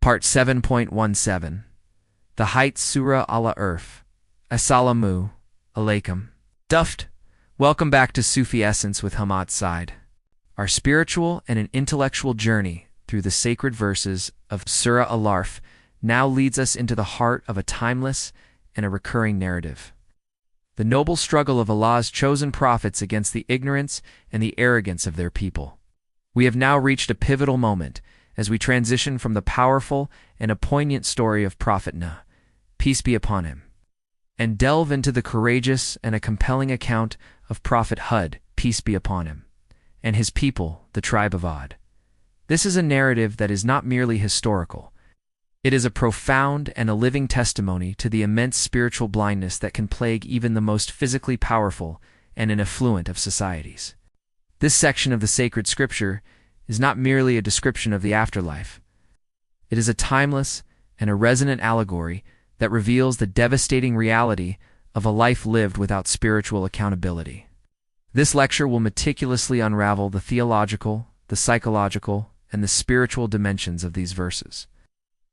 Part 7.17. The Heights, Surah Al-A'raf. Assalamu alaikum. Duft. Welcome back to Sufi Essence with Hammad Syed. Our spiritual and an intellectual journey through the sacred verses of Surah Al-A'raf now leads us into the heart of a timeless and a recurring narrative. The noble struggle of Allah's chosen prophets against the ignorance and the arrogance of their people. We have now reached a pivotal moment as we transition from the powerful and a poignant story of Prophet Nuh, peace be upon him, and delve into the courageous and a compelling account of Prophet Hud, peace be upon him, and his people, the tribe of Ad. This is a narrative that is not merely historical. It is a profound and a living testimony to the immense spiritual blindness that can plague even the most physically powerful and an affluent of societies. This section of the sacred scripture is not merely a description of the afterlife. It is a timeless and a resonant allegory that reveals the devastating reality of a life lived without spiritual accountability. This lecture will meticulously unravel the theological, the psychological, and the spiritual dimensions of these verses,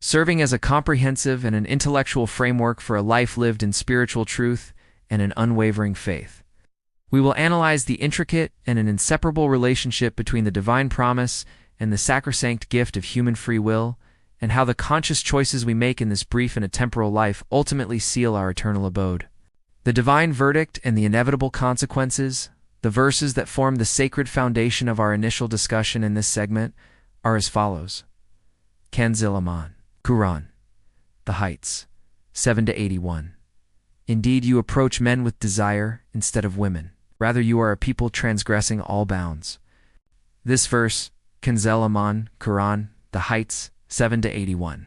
serving as a comprehensive and an intellectual framework for a life lived in spiritual truth and an unwavering faith. We will analyze the intricate and an inseparable relationship between the divine promise and the sacrosanct gift of human free will, and how the conscious choices we make in this brief and a temporal life ultimately seal our eternal abode. The divine verdict and the inevitable consequences, the verses that form the sacred foundation of our initial discussion in this segment, are as follows. Kanzul Iman, Quran, The Heights, 7-81. Indeed, you approach men with desire instead of women. Rather, you are a people transgressing all bounds. This verse, Kanzul Iman, Quran, The Heights, 7-81,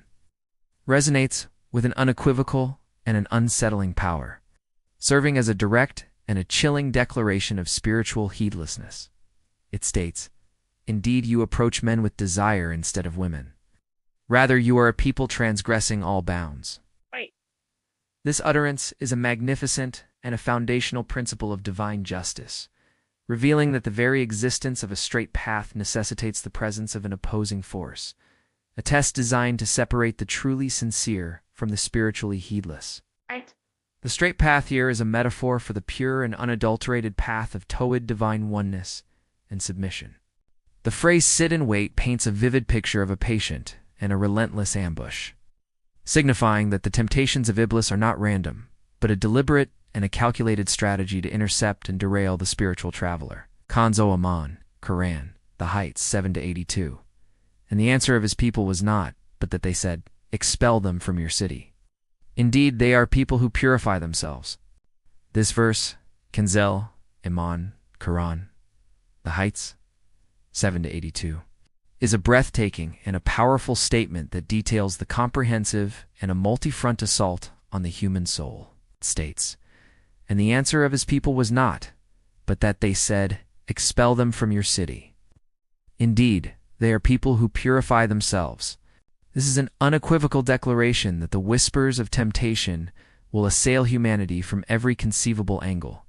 resonates with an unequivocal and an unsettling power, serving as a direct and a chilling declaration of spiritual heedlessness. It states, Indeed, you approach men with desire instead of women. Rather, you are a people transgressing all bounds. Right. This utterance is a magnificent and a foundational principle of divine justice, revealing that the very existence of a straight path necessitates the presence of an opposing force, a test designed to separate the truly sincere from the spiritually heedless. Right. The straight path here is a metaphor for the pure and unadulterated path of Tawhid, divine oneness and submission. The phrase sit and wait paints a vivid picture of a patient and a relentless ambush, signifying that the temptations of Iblis are not random, but a deliberate and a calculated strategy to intercept and derail the spiritual traveler. Kanzul Iman, Quran, The Heights, 7-82. And the answer of his people was not, but that they said, Expel them from your city. Indeed, they are people who purify themselves. This verse, Kanzul Iman, Quran, The Heights, 7-82, is a breathtaking and a powerful statement that details the comprehensive and a multi-front assault on the human soul. It states, And the answer of his people was not, but that they said, Expel them from your city. Indeed, they are people who purify themselves. This is an unequivocal declaration that the whispers of temptation will assail humanity from every conceivable angle.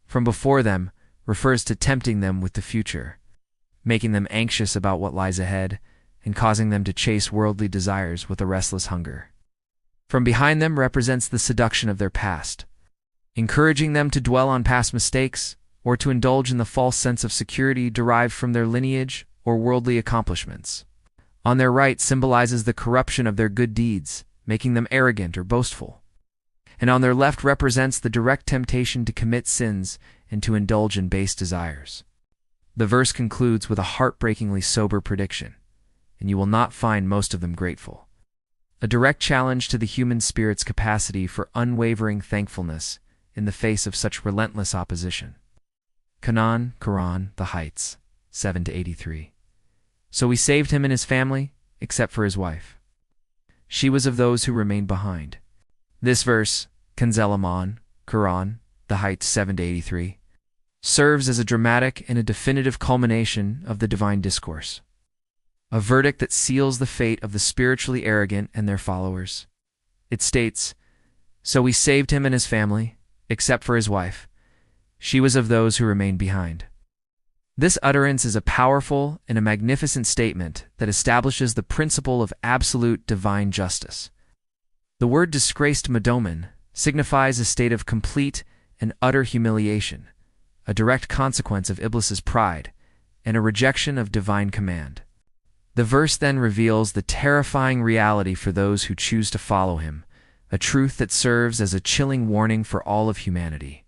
From before them refers to tempting them with the future, making them anxious about what lies ahead, and causing them to chase worldly desires with a restless hunger. From behind them represents the seduction of their past, encouraging them to dwell on past mistakes or to indulge in the false sense of security derived from their lineage or worldly accomplishments. On their right symbolizes the corruption of their good deeds, making them arrogant or boastful. And on their left represents the direct temptation to commit sins and to indulge in base desires. The verse concludes with a heartbreakingly sober prediction, and you will not find most of them grateful. A direct challenge to the human spirit's capacity for unwavering thankfulness in the face of such relentless opposition. Quran, The Heights, 7-83. So we saved him and his family, except for his wife. She was of those who remained behind. This verse, Kanzul Iman, Quran, The Heights, 7-83, serves as a dramatic and a definitive culmination of the divine discourse, a verdict that seals the fate of the spiritually arrogant and their followers. It states, So we saved him and his family, except for his wife. She was of those who remained behind. This utterance is a powerful and a magnificent statement that establishes the principle of absolute divine justice. The word disgraced medomen signifies a state of complete and utter humiliation, a direct consequence of Iblis's pride, and a rejection of divine command. The verse then reveals the terrifying reality for those who choose to follow him, a truth that serves as a chilling warning for all of humanity.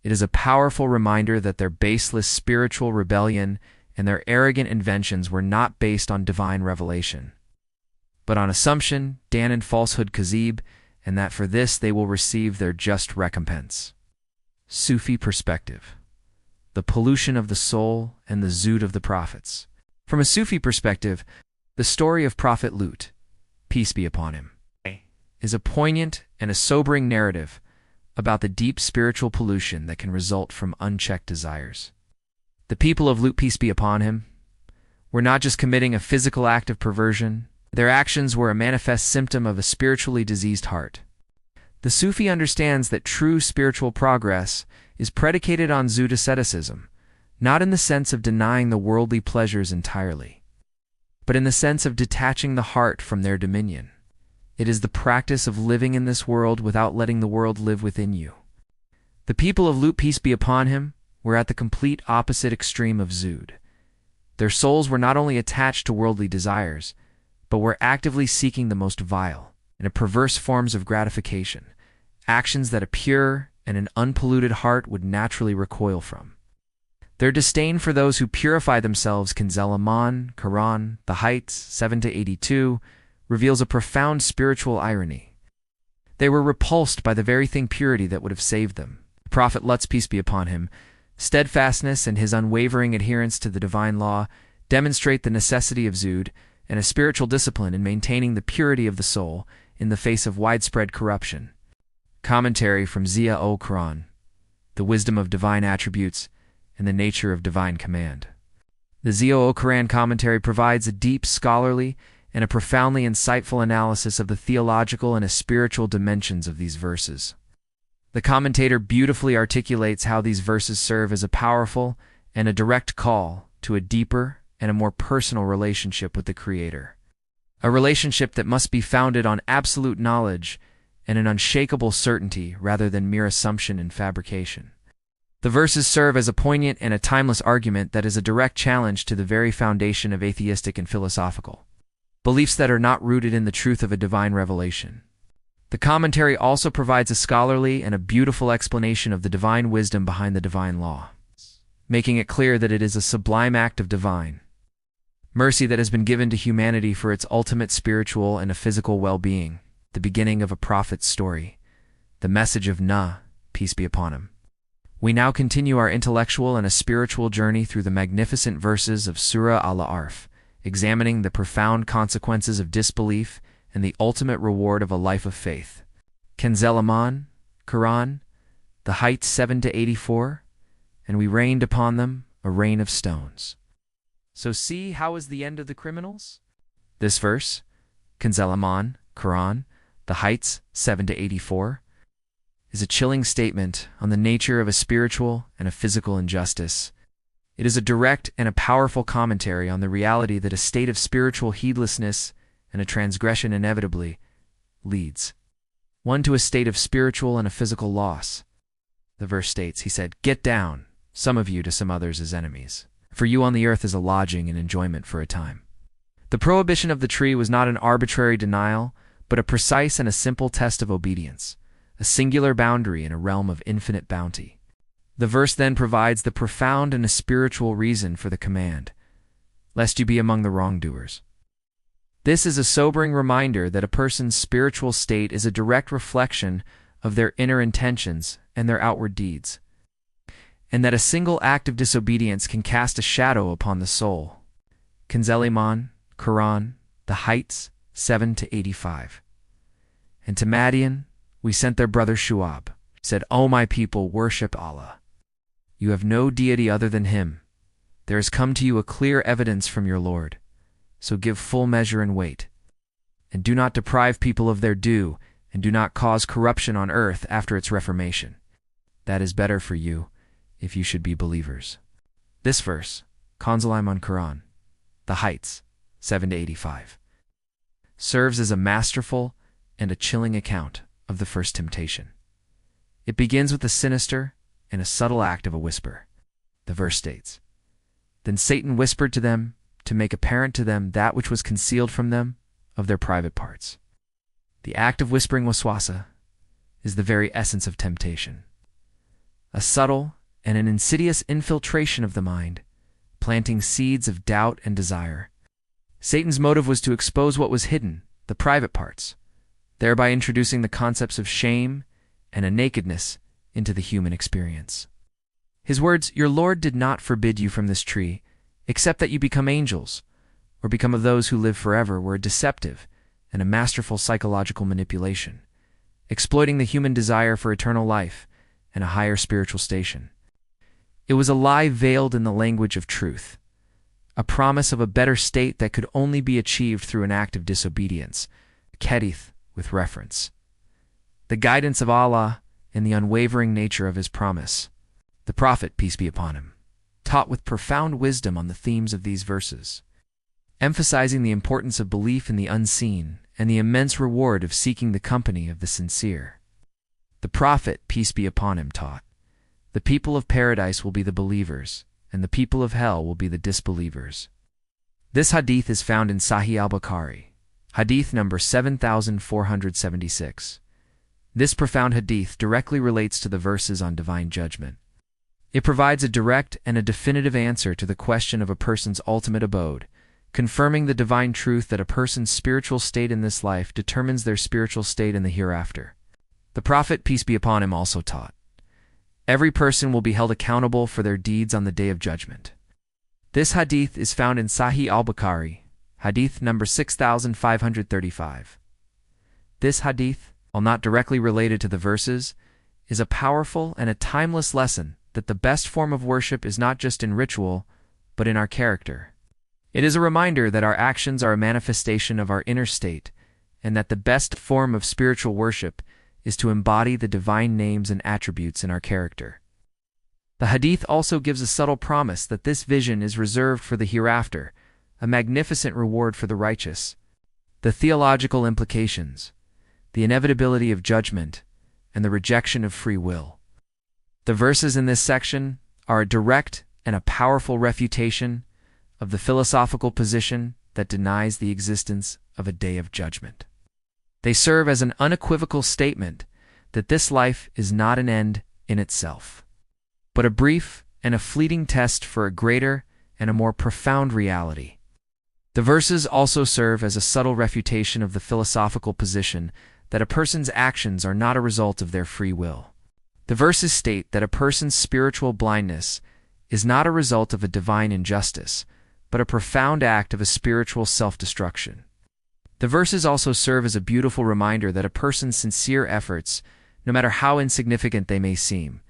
It is a powerful reminder that their baseless spiritual rebellion and their arrogant inventions were not based on divine revelation, but on assumption, dan and falsehood kazib, and that for this they will receive their just recompense. Sufi perspective. The pollution of the soul and the zood of the prophets. From a Sufi perspective, the story of Prophet Lut, peace be upon him, is a poignant and a sobering narrative about the deep spiritual pollution that can result from unchecked desires. The people of Lut, peace be upon him, were not just committing a physical act of perversion, their actions were a manifest symptom of a spiritually diseased heart. The Sufi understands that true spiritual progress is predicated on zood asceticism, not in the sense of denying the worldly pleasures entirely, but in the sense of detaching the heart from their dominion. It is the practice of living in this world without letting the world live within you. The people of Lut, peace be upon him, were at the complete opposite extreme of zood. Their souls were not only attached to worldly desires, but were actively seeking the most vile and perverse forms of gratification, actions that a pure and an unpolluted heart would naturally recoil from. Their disdain for those who purify themselves, Kanzul Iman, Quran, the Heights, 7-82, reveals a profound spiritual irony. They were repulsed by the very thing purity that would have saved them. Prophet Lut's, peace be upon him, steadfastness and his unwavering adherence to the divine law demonstrate the necessity of zood and a spiritual discipline in maintaining the purity of the soul in the face of widespread corruption. Commentary from Zia ul Quran, the wisdom of divine attributes and the nature of divine command. The Zia ul Quran commentary provides a deep scholarly and a profoundly insightful analysis of the theological and spiritual dimensions of these verses. The commentator beautifully articulates how these verses serve as a powerful and a direct call to a deeper and a more personal relationship with the Creator, a relationship that must be founded on absolute knowledge and an unshakable certainty rather than mere assumption and fabrication. The verses serve as a poignant and a timeless argument that is a direct challenge to the very foundation of atheistic and philosophical beliefs that are not rooted in the truth of a divine revelation. The commentary also provides a scholarly and a beautiful explanation of the divine wisdom behind the divine law, making it clear that it is a sublime act of divine mercy that has been given to humanity for its ultimate spiritual and a physical well-being, the beginning of a prophet's story, the message of Nuh, peace be upon him. We now continue our intellectual and a spiritual journey through the magnificent verses of Surah Al-A'raf, examining the profound consequences of disbelief and the ultimate reward of a life of faith. Kanzul Iman, Quran, the Heights, 7-84, and we rained upon them a rain of stones. So see, how is the end of the criminals? This verse, Kanzul Iman, Quran, the Heights, 7-84, is a chilling statement on the nature of a spiritual and a physical injustice. It is a direct and a powerful commentary on the reality that a state of spiritual heedlessness and a transgression inevitably leads one to a state of spiritual and a physical loss. The verse states, he said, "Get down, some of you to some others as enemies. For you on the earth is a lodging and enjoyment for a time." The prohibition of the tree was not an arbitrary denial, but a precise and a simple test of obedience, a singular boundary in a realm of infinite bounty. The verse then provides the profound and a spiritual reason for the command, lest you be among the wrongdoers. This is a sobering reminder that a person's spiritual state is a direct reflection of their inner intentions and their outward deeds, and that a single act of disobedience can cast a shadow upon the soul. Kanzul Iman, Quran, the Heights, 7-85. And to Madian we sent their brother Shu'ab, said, "O my people, worship Allah. You have no deity other than Him. There has come to you a clear evidence from your Lord. So give full measure and weight. And do not deprive people of their due, and do not cause corruption on earth after its reformation. That is better for you, if you should be believers." This verse, Kanzul Iman Quran, the heights, 7-85, serves as a masterful and a chilling account of the first temptation. It begins with a sinister and a subtle act of a whisper. The verse states, "Then Satan whispered to them to make apparent to them that which was concealed from them of their private parts." The act of whispering waswasa is the very essence of temptation, a subtle and an insidious infiltration of the mind, planting seeds of doubt and desire. Satan's motive was to expose what was hidden, the private parts, thereby introducing the concepts of shame and a nakedness into the human experience. His words, "Your Lord did not forbid you from this tree, except that you become angels, or become of those who live forever," were a deceptive and a masterful psychological manipulation, exploiting the human desire for eternal life and a higher spiritual station. It was a lie veiled in the language of truth, a promise of a better state that could only be achieved through an act of disobedience, Hadith with reference, the guidance of Allah and the unwavering nature of his promise. The Prophet, peace be upon him, taught with profound wisdom on the themes of these verses, emphasizing the importance of belief in the unseen and the immense reward of seeking the company of the sincere. The Prophet, peace be upon him, taught, "The people of paradise will be the believers, and the people of hell will be the disbelievers." This hadith is found in Sahih al-Bukhari, hadith number 7476. This profound hadith directly relates to the verses on divine judgment. It provides a direct and a definitive answer to the question of a person's ultimate abode, confirming the divine truth that a person's spiritual state in this life determines their spiritual state in the hereafter. The Prophet, peace be upon him, also taught, "Every person will be held accountable for their deeds on the Day of Judgment." This hadith is found in Sahih al-Bukhari, hadith number 6535. This hadith, while not directly related to the verses, is a powerful and a timeless lesson that the best form of worship is not just in ritual, but in our character. It is a reminder that our actions are a manifestation of our inner state, and that the best form of spiritual worship is to embody the divine names and attributes in our character. The hadith also gives a subtle promise that this vision is reserved for the hereafter, a magnificent reward for the righteous. The theological implications, the inevitability of judgment, and the rejection of free will. The verses in this section are a direct and a powerful refutation of the philosophical position that denies the existence of a day of judgment. They serve as an unequivocal statement that this life is not an end in itself, but a brief and a fleeting test for a greater and a more profound reality. The verses also serve as a subtle refutation of the philosophical position that a person's actions are not a result of their free will. The verses state that a person's spiritual blindness is not a result of a divine injustice, but a profound act of a spiritual self-destruction. The verses also serve as a beautiful reminder that a person's sincere efforts, no matter how insignificant they may seem,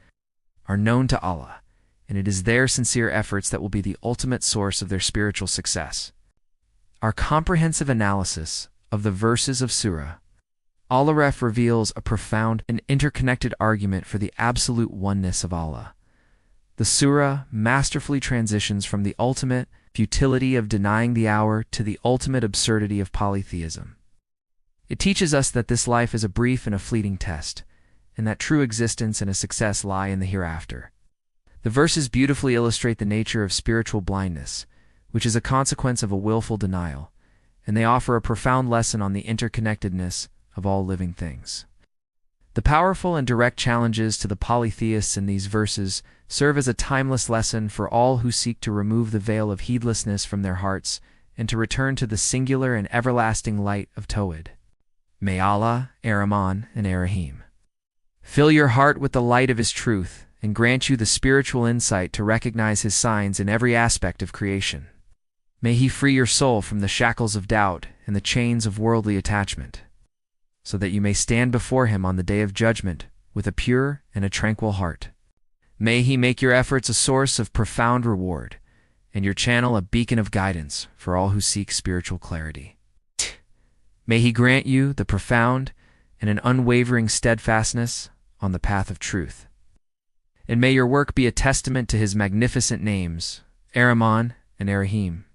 are known to Allah, and it is their sincere efforts that will be the ultimate source of their spiritual success. Our comprehensive analysis of the verses of Surah Al-A'raf reveals a profound and interconnected argument for the absolute oneness of Allah. The surah masterfully transitions from the ultimate futility of denying the hour to the ultimate absurdity of polytheism. It teaches us that this life is a brief and a fleeting test, and that true existence and a success lie in the hereafter. The verses beautifully illustrate the nature of spiritual blindness, which is a consequence of a willful denial, and they offer a profound lesson on the interconnectedness of all living things. The powerful and direct challenges to the polytheists in these verses serve as a timeless lesson for all who seek to remove the veil of heedlessness from their hearts and to return to the singular and everlasting light of Tawhid. May Allah, Ar-Rahman and Ar-Rahim, fill your heart with the light of His truth and grant you the spiritual insight to recognize His signs in every aspect of creation. May He free your soul from the shackles of doubt and the chains of worldly attachment, so that you may stand before Him on the day of judgment with a pure and a tranquil heart. May He make your efforts a source of profound reward, and your channel a beacon of guidance for all who seek spiritual clarity. May He grant you the profound and an unwavering steadfastness on the path of truth. and may your work be a testament to his magnificent names, Ar-Rahman and Ar-Rahim.